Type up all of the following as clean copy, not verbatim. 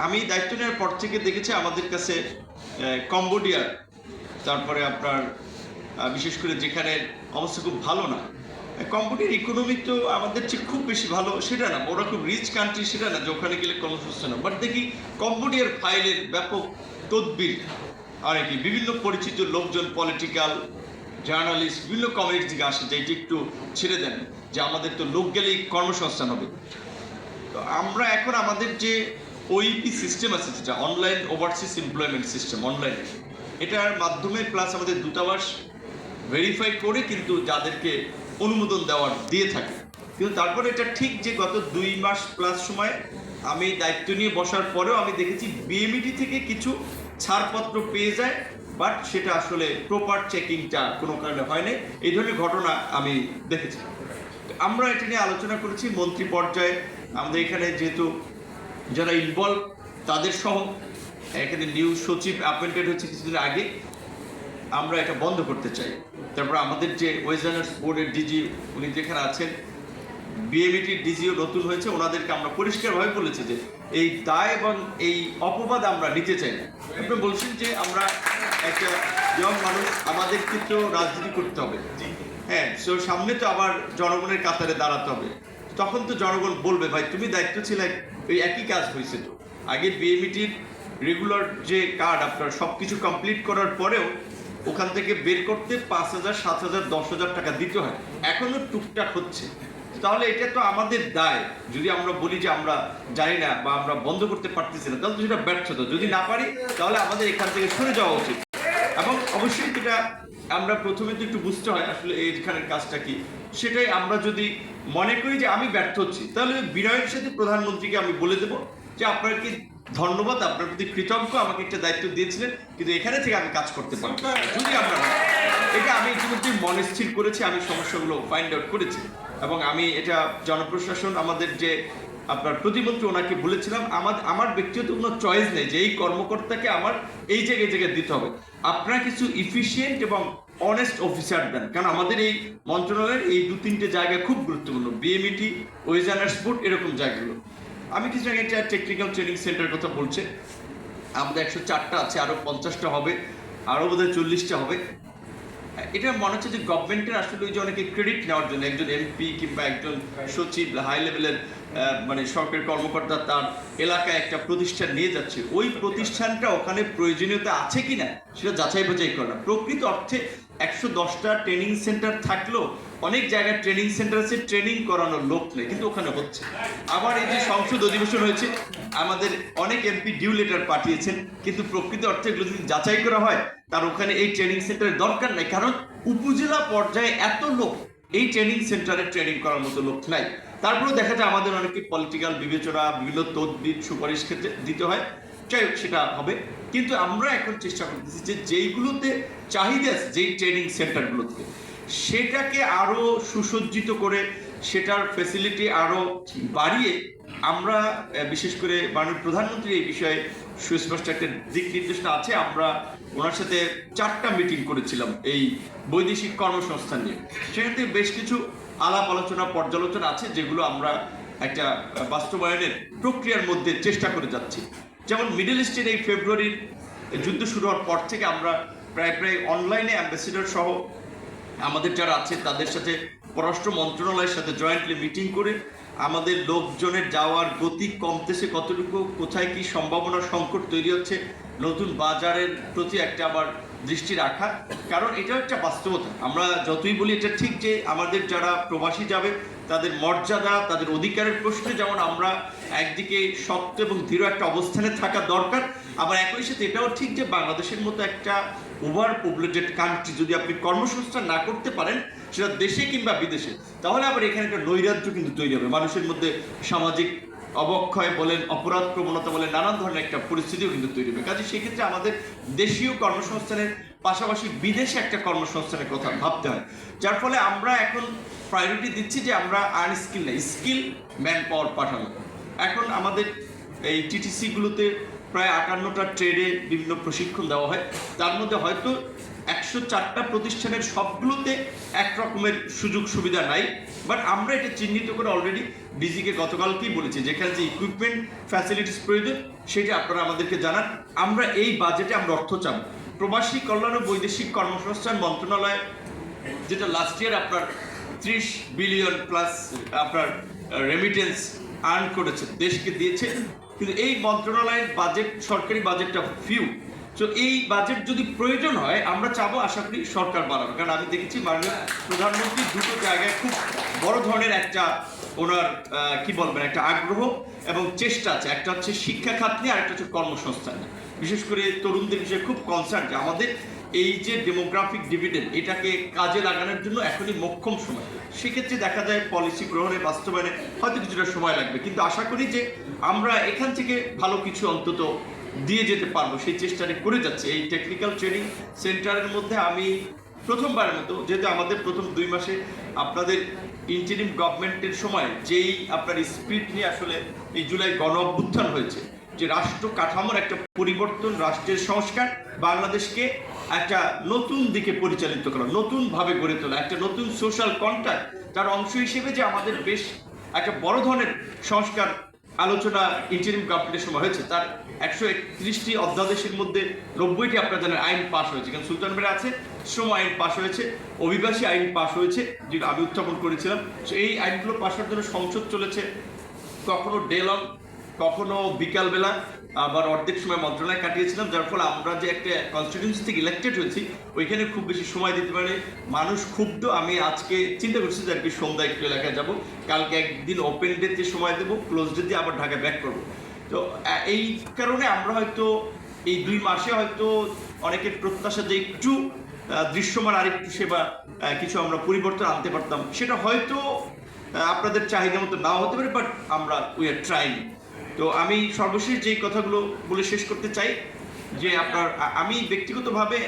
আমি দায়িত্ব নেওয়ার পর থেকে দেখেছি আমাদের কাছে কম্বোডিয়া, তারপরে আপনার বিশেষ করে যেখানে অবস্থা খুব ভালো না, কম্বোডিয়ার ইকোনমি তো আমাদের চেয়ে খুব বেশি ভালো সেটা না, ওরা খুব রিচ কান্ট্রি সেটা না যে ওখানে গেলে কর্মসংস্থান না, বাট দেখি কম্বোডিয়ার ফাইলের ব্যাপক তদবির আর কি বিভিন্ন পরিচিত লোকজন, পলিটিক্যাল জার্নালিস্ট, বিভিন্ন কমিউনিটি থেকে আসে যে এটি একটু ছেড়ে দেন, যে আমাদের তো লোক গেলেই কর্মসংস্থান হবে। তো আমরা এখন আমাদের যে ওইপি সিস্টেম আছে, যেটা online overseas employment system, online, এটার মাধ্যমে প্লাস আমাদের দূতাবাস ভেরিফাই করে কিন্তু যাদেরকে অনুমোদন দেওয়ার দিয়ে থাকে। কিন্তু তারপরে এটা ঠিক যে গত 2 মাস প্লাস সময় আমি দায়িত্ব নিয়ে বসার পরেও আমি দেখেছি বিএমইটি থেকে কিছু ছাড়পত্র পেয়ে যায়, বাট সেটা আসলে প্রপার চেকিংটা কোনো কারণে হয় নাই। এই ধরনের ঘটনা আমি দেখেছি। আমরা এটা নিয়ে আলোচনা করেছি মন্ত্রী পর্যায়ে। আমাদের এখানে যেহেতু যারা ইনভলভ তাদের সহ এখানে নিউ সচিব অ্যাপয়েন্টেড হচ্ছে কিছুদিন আগে, আমরা এটা বন্ধ করতে চাই। তারপর আমাদের যে ওয়েস্টার্নার্স বোর্ডের ডিজি উনি যেখানে আছেন, বিএমইটির ডিজিও নতুন হয়েছে, ওনাদেরকে আমরা পরিষ্কারভাবে বলেছি যে এই দায় এবং এই অপবাদ আমরা নিতে চাই না। আপনি বলছেন যে আমরা একটা ইয়ং মানুষ, আমাদের কিন্তু রাজনীতি করতে হবে, হ্যাঁ, সো সামনে তো আবার জনগণের কাতারে দাঁড়াতে হবে। তখন তো জনগণ বলবে ভাই তুমি দায়িত্ব ছিলে, ওই একই কাজ হয়েছে। তো আগে বিএমইটির রেগুলার যে কার্ড আপনার সব কিছু কমপ্লিট করার পরেও ওখান থেকে বের করতে 5,000, 7,000, 10,000 টাকা দিতে হয়, এখনো টুকটাক হচ্ছে। তাহলে এটা তো আমাদের দায়। যদি আমরা বলি যে আমরা জানি না বা আমরা বন্ধ করতে পারতেছি না, তাহলে তো সেটা ব্যর্থতা। যদি না পারি তাহলে আমাদের এখান থেকে সরে যাওয়া উচিত। এবং অবশ্যই যেটা আমরা প্রথমে তো একটু বুঝতে হয় আসলে এইখানের কাজটা কি। সেটাই আমরা যদি মনে করি যে আমি ব্যর্থ হচ্ছি, তাহলে বিনয়ের সাথে প্রধানমন্ত্রীকে আমি বলে দেবো যে আপনার কি ধন্যবাদ, আপনার প্রতি কৃতজ্ঞ, আমাকে একটা দায়িত্ব দিয়েছিলেন, কিন্তু এখানে থেকে আমি কাজ করতে পারবো যদি আমরা, এটা আমি ইতিমধ্যে মনে স্থির করেছি, আমি সমস্যাগুলো ফাইন্ড আউট করেছি। এবং আমি এটা জনপ্রশাসন আমাদের যে আপনার প্রতিমন্ত্রী ওনাকে বলেছিলাম, আমার ব্যক্তিগত কোনো চয়েস নেই যে এই কর্মকর্তাকে আমার এই জায়গায় দিতে হবে। আপনারা কিছু ইফিসিয়েন্ট এবং অনেস্ট অফিসার দেন, কারণ আমাদের এই মন্ত্রণালয়ের এই 2-3টে জায়গা খুব গুরুত্বপূর্ণ, বিএমইটি, ওয়েস্টার্নার্স বোর্ড, এরকম জায়গাগুলো। আমি কিছু আগে একটা টেকনিক্যাল ট্রেনিং সেন্টার কথা বলছে, আমাদের 104টা আছে, আরো 50টা হবে, আরো বোধহয় 40টা হবে। এটা মনে হচ্ছে যে গভর্নমেন্টের আসলে ওই যে অনেকে ক্রেডিট নেওয়ার জন্য একজন এমপি কিংবা একজন সচিব, হাই লেভেলের মানে সরকারি কর্মকর্তা তার এলাকায় একটা প্রতিষ্ঠান নিয়ে যাচ্ছে, ওই প্রতিষ্ঠানটা ওখানে প্রয়োজনীয়তা আছে কিনা সেটা যাচাই বাছাই করে না। প্রকৃত অর্থে 110টা ট্রেনিং সেন্টার থাকলেও অনেক জায়গায় ট্রেনিং সেন্টার আছে, ট্রেনিং করানোর লোক নেই, কিন্তু ওখানে হচ্ছে। আবার এই যে সংসদ অধিবেশন হয়েছে, আমাদের অনেক এমপি ডিউ লেটার পাঠিয়েছেন, কিন্তু প্রকৃত অর্থে এগুলো যদি যাচাই করা হয় তার ওখানে এই ট্রেনিং সেন্টারের দরকার নাই, কারণ উপজেলা পর্যায়ে এত লোক এই ট্রেনিং সেন্টারে ট্রেনিং করার মতো লোক নাই। তারপরেও দেখা যায় আমাদের অনেকে পলিটিক্যাল বিবেচনা, বিভিন্ন তদবির, সুপারিশ ক্ষেত্রে দিতে হয়, যাই হোক সেটা হবে। কিন্তু আমরা এখন চেষ্টা করতেছি যে যেইগুলোতে চাহিদা আছে, যেই ট্রেনিং সেন্টারগুলোতে, সেটাকে আরো সুসজ্জিত করে সেটার ফ্যাসিলিটি আরো বাড়িয়ে আমরা, বিশেষ করে মাননীয় প্রধানমন্ত্রী এই বিষয়ে সুস্পষ্ট একটা দিক নির্দেশনা আছে। আমরা ওনার সাথে 4টা মিটিং করেছিলাম এই বৈদেশিক কর্মসংস্থান নিয়ে, সেখান থেকে বেশ কিছু আলাপ আলোচনা, পর্যালোচনা আছে যেগুলো আমরা একটা বাস্তবায়নের প্রক্রিয়ার মধ্যে চেষ্টা করে যাচ্ছি। যেমন মিডল ইস্টের এই ফেব্রুয়ারির যুদ্ধ শুরু হওয়ার পর থেকে আমরা প্রায় অনলাইনে অ্যাম্বাসেডর সহ আমাদের যারা আছে তাদের সাথে পররাষ্ট্র মন্ত্রণালয়ের সাথে জয়েন্টলি মিটিং করে আমাদের লোকজনের যাওয়ার গতি কমতেছে কতটুকু, কোথায় কি সম্ভাবনা, সংকট তৈরি হচ্ছে, নতুন বাজারের প্রতি একটা আবার দৃষ্টি রাখা। কারণ এটা একটা বাস্তবতা, আমরা যতই বলি এটা ঠিক যে আমাদের যারা প্রবাসী যাবে তাদের মর্যাদা, তাদের অধিকারের প্রশ্নে যেমন আমরা একদিকে শক্ত এবং দৃঢ় একটা অবস্থানে থাকা দরকার, আবার একই সাথে এটাও ঠিক যে বাংলাদেশের মতো একটা ওভার পপুলেটেড কান্ট্রি যদি আপনি কর্মসংস্থান না করতে পারেন, সেটা দেশে কিংবা বিদেশে, তাহলে আবার এখানে একটা নৈরাজ্য কিন্তু তৈরি হবে, মানুষের মধ্যে সামাজিক অবক্ষয় বলেন, অপরাধ প্রবণতা বলেন, নানান ধরনের একটা পরিস্থিতিও কিন্তু তৈরি হবে। কাজে সেক্ষেত্রে আমাদের দেশীয় কর্মসংস্থানের পাশাপাশি বিদেশে একটা কর্মসংস্থানের কথা ভাবতে হয়, যার ফলে আমরা এখন প্রায়োরিটি দিচ্ছি যে আমরা আনস্কিল না, স্কিল ম্যান পাওয়ার পাঠানো। এখন আমাদের এই টিটিসিগুলোতে প্রায় 58টা ট্রেডে বিভিন্ন প্রশিক্ষণ দেওয়া হয়, তার মধ্যে হয়তো 104টা প্রতিষ্ঠানের সবগুলোতে একরকমের সুযোগ সুবিধা নাই, বাট আমরা এটা চিহ্নিত করে অলরেডি ডিজিকে গতকালকেই বলেছি যেখানে যে ইকুইপমেন্ট ফ্যাসিলিটিস প্রয়োজন সেটা আপনারা আমাদেরকে জানান। আমরা এই বাজেটে আমরা অর্থ চাব। প্রবাসী কল্যাণ ও বৈদেশিক কর্মসংস্থান মন্ত্রণালয় যেটা লাস্ট ইয়ার আপনার 30 বিলিয়ন প্লাস আপনার রেমিটেন্স আর্ন করেছে, দেশকে দিয়েছে, কিন্তু এই মন্ত্রণালয়ের বাজেট, সরকারি বাজেটটা ফিউ। তো এই বাজেট যদি প্রয়োজন হয় আমরা চাবো, আশা করি সরকার বাড়াবে, কারণ আমি দেখেছি মাননীয় প্রধানমন্ত্রী দুটো জায়গায় খুব বড় ধরনের একটা ওনার কি বলবেন একটা আগ্রহ এবং চেষ্টা আছে। একটা হচ্ছে শিক্ষা খাত নিয়ে, আরেকটা হচ্ছে কর্মসংস্থান নিয়ে। বিশেষ করে তরুণদের বিষয়ে খুব কনসার্ন যে আমাদের এই যে ডেমোগ্রাফিক ডিভিডেন্ড এটাকে কাজে লাগানোর জন্য এখনই মোক্ষম সময়। সেক্ষেত্রে দেখা যায় পলিসি গ্রহণে, বাস্তবায়নে হয়তো কিছুটা সময় লাগবে, কিন্তু আশা করি যে আমরা এখান থেকে ভালো কিছু অন্তত দিয়ে যেতে পারবো, সেই চেষ্টাটা করে যাচ্ছে। এই টেকনিক্যাল ট্রেনিং সেন্টারের মধ্যে আমি প্রথমবারের মতো, যেহেতু আমাদের প্রথম 2 মাসে আপনাদের ইন্টারিম গভর্নমেন্টের সময় যেই আপনার স্পিরিট নিয়ে আসলে এই জুলাই গণ অভ্যুত্থান হয়েছে, যে রাষ্ট্র কাঠামোর একটা পরিবর্তন, রাষ্ট্রের সংস্কার, বাংলাদেশকে একটা নতুন দিকে পরিচালিত করা, নতুনভাবে গড়ে তোলা, একটা নতুন সোশ্যাল কন্ট্রাক্ট, তার অংশ হিসেবে যে আমাদের বেশ একটা বড় ধরনের সংস্কার আলোচনা ইন্টারিম গভর্নমেন্টের সময় হয়েছে। তার 131টি অধ্যাদেশের মধ্যে 90টি আপনার জানেন আইন পাশ হয়েছে। কারণ সুলতান বেড়ে আছে, শ্রম আইন পাশ হয়েছে, অভিবাসী আইন পাশ হয়েছে, যেটা আমি উত্থাপন করেছিলাম। তো এই আইনগুলো পাশ হওয়ার জন্য সংসদ চলেছে, কখনো ডে লং, কখনো বিকালবেলা, আবার অর্ধেক সময় মন্ত্রণালয় কাটিয়েছিলাম, যার ফলে আমরা যে একটা কনস্টিটিউয়েন্সি থেকে ইলেক্টেড হয়েছি ওইখানে খুব বেশি সময় দিতে পারে। মানুষ ক্ষুব্ধ। আমি আজকে চিন্তা করছি যে আর কি সন্ধ্যা একটু এলাকায় যাবো, কালকে একদিন ওপেন ডেতে সময় দেবো, ক্লোজ ডে দিয়ে আবার ঢাকা ব্যাক করবো। তো এই কারণে আমরা হয়তো এই 2 মাসে হয়তো অনেকের প্রত্যাশা যে একটু দৃশ্যমান আরেকটু সেবা কিছু আমরা পরিবর্তন আনতে পারতাম, সেটা হয়তো আপনাদের চাহিদা মতো নাও হতে পারে, বাট আমরা উই আর ট্রাইং। তো আমি সর্বশেষ যেই কথাগুলো বলে শেষ করতে চাই যে আমি ব্যক্তিগতভাবে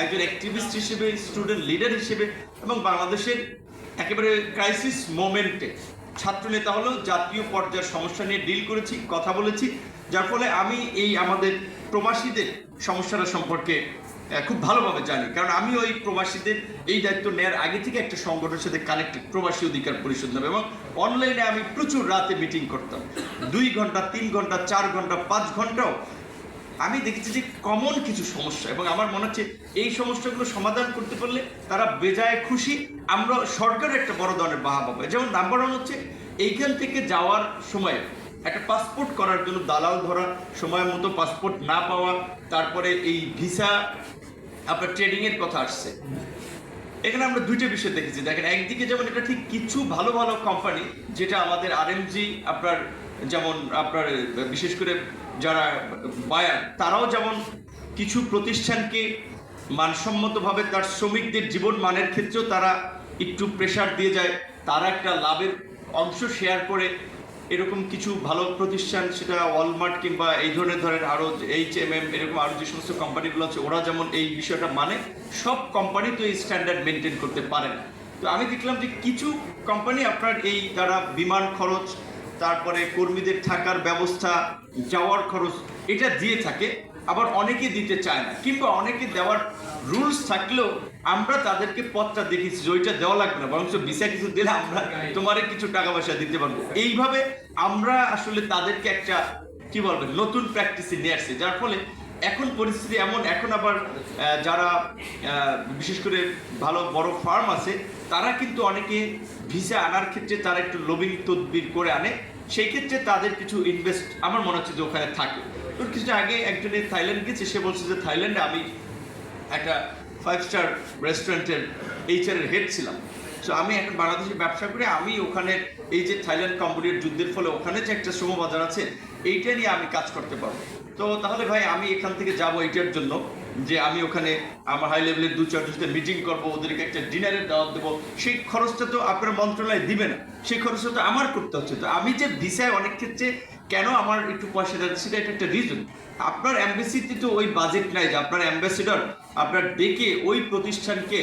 একজন অ্যাক্টিভিস্ট হিসেবে, স্টুডেন্ট লিডার হিসেবে এবং বাংলাদেশের একেবারে ক্রাইসিস মোমেন্টে ছাত্রনেতা হলেও জাতীয় পর্যায়ের সমস্যা নিয়ে ডিল করেছি, কথা বলেছি, যার ফলে আমি এই আমাদের প্রবাসীদের সমস্যাটা সম্পর্কে খুব ভালোভাবে জানি। কারণ আমি ওই প্রবাসীদের এই দায়িত্ব নেওয়ার আগে থেকে একটা সংগঠনের সাথে কানেক্টেড, প্রবাসী অধিকার পরিষদ নামে, এবং অনলাইনে আমি প্রচুর রাতে মিটিং করতাম, 2 ঘন্টা, 3 ঘন্টা, 4 ঘন্টা, 5 ঘন্টাও। আমি দেখেছি যে কমন কিছু সমস্যা, এবং আমার মনে হচ্ছে এই সমস্যাগুলো সমাধান করতে পারলে তারা বেজায় খুশি, আমরা সরকারের একটা বড় ধরনের বাহবা পাবো। যেমন নাম্বার 1 হচ্ছে এইখান থেকে যাওয়ার সময় একটা পাসপোর্ট করার জন্য দালাল ধরা, সময় মতো পাসপোর্ট না পাওয়া, তারপরে এই ভিসা আপনার ট্রেডিংয়ের কথা আসছে। এখানে আমরা 2টা বিষয় দেখেছি। দেখেন, একদিকে যেমন এটা ঠিক কিছু ভালো ভালো কোম্পানি, যেটা আমাদের আরএমজি আপনার যেমন আপনার বিশেষ করে যারা বায়ার, তারাও যেমন কিছু প্রতিষ্ঠানকে মানসম্মতভাবে তার শ্রমিকদের জীবন মানের ক্ষেত্রেও তারা একটু প্রেশার দিয়ে যায়, তারা একটা লাভের অংশ শেয়ার করে। এরকম কিছু ভালো প্রতিষ্ঠান, সেটা ওয়ালমার্ট কিংবা এই ধরনের আরও HMM, এরকম আরও যে সমস্ত কোম্পানিগুলো আছে, ওরা যেমন এই বিষয়টা মানে, সব কোম্পানি তো এই স্ট্যান্ডার্ড মেনটেন করতে পারে না। তো আমি দেখলাম যে কিছু কোম্পানি আপনার এই তারা বিমান খরচ, তারপরে কর্মীদের থাকার ব্যবস্থা, যাওয়ার খরচ এটা দিয়ে থাকে, আবার অনেকে দিতে চায় না, কিংবা অনেকে দেওয়ার রুলস থাকলেও আমরা তাদেরকে পথটা দেখিয়েছি যে ওইটা দেওয়া লাগবে না, বরঞ্চ ভিসা কিছু দিলে আমরা তোমারে কিছু টাকা পয়সা দিতে পারবো। এইভাবে আমরা আসলে তাদেরকে একটা কি বলবেন নতুন প্র্যাকটিসে নিয়ে আসছি, যার ফলে এখন পরিস্থিতি এমন। এখন আবার যারা বিশেষ করে ভালো বড় ফার্ম আছে, তারা কিন্তু অনেকে ভিসা আনার ক্ষেত্রে তারা একটু লবিং তদবির করে আনে, সেই ক্ষেত্রে তাদের কিছু ইনভেস্ট আমার মনে হচ্ছে যে ওখানে থাকে। তো কিছু আগে একজনের থাইল্যান্ড গেছে, সে বলছে যে থাইল্যান্ডে আমি একটা 5 স্টার রেস্টুরেন্টের HR এর হেড ছিলাম। সো আমি এখন বাংলাদেশে ব্যবসা করে আমি ওখানে এই যে থাইল্যান্ড কম্বোডিয়ার যুদ্ধের ফলে ওখানে যে একটা শ্রমবাজার আছে, এইটা নিয়ে আমি কাজ করতে পারবো। তো তাহলে ভাই আমি এখান থেকে যাবো এইটার জন্য যে আমি ওখানে আমার হাই লেভেলের 2-4 জনের সাথে মিটিং করবো, ওদেরকে একটা ডিনারের দাওয়াত দেবো, সেই খরচটা তো আপনার মন্ত্রণালয় দিবে না, সেই খরচটা তো আমার করতে হচ্ছে। তো আমি যে ভিসায় অনেক ক্ষেত্রে কেন আমার একটু পয়সা যাচ্ছে, সেটা একটা রিজন। আপনার অ্যাম্বাসিতে তো ওই বাজেট নাই যে আপনার অ্যাম্বাসেডর আপনার ডেকে ওই প্রতিষ্ঠানকে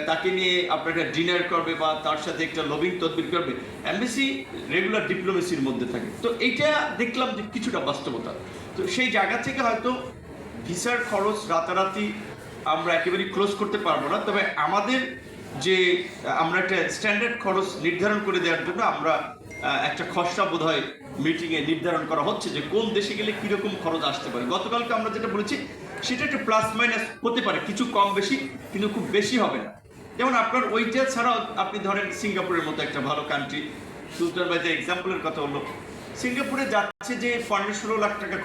তাকে নিয়ে আপনার একটা ডিনার করবে বা তার সাথে একটা লবিং তদবির করবে। অ্যাম্বাসি রেগুলার ডিপ্লোমেসির মধ্যে থাকে। তো এইটা দেখলাম যে কিছুটা বাস্তবতা। তো সেই জায়গা থেকে হয়তো ভিসার খরচ রাতারাতি আমরা একেবারেই ক্লোজ করতে পারবো না, তবে আমাদের যে আমরা একটা স্ট্যান্ডার্ড খরচ নির্ধারণ করে দেওয়ার জন্য আমরা একটা খসড়া বোধহয় মিটিংয়ে নির্ধারণ করা হচ্ছে যে কোন দেশে গেলে কিরকম খরচ আসতে পারে। গতকালকে আমরা যেটা বলেছি সেটা একটা প্লাস মাইনাস হতে পারে, কিছু কম বেশি, কিন্তু খুব বেশি হবে না। যেমন আপনার ওইটা ছাড়াও আপনি ধরেন সিঙ্গাপুরের মতো একটা ভালো কান্ট্রি, সুলতান ভাই যে এক্সাম্পলের কথা হলো, সিঙ্গাপুরে যাচ্ছে যে 15-16 লাখ টাকা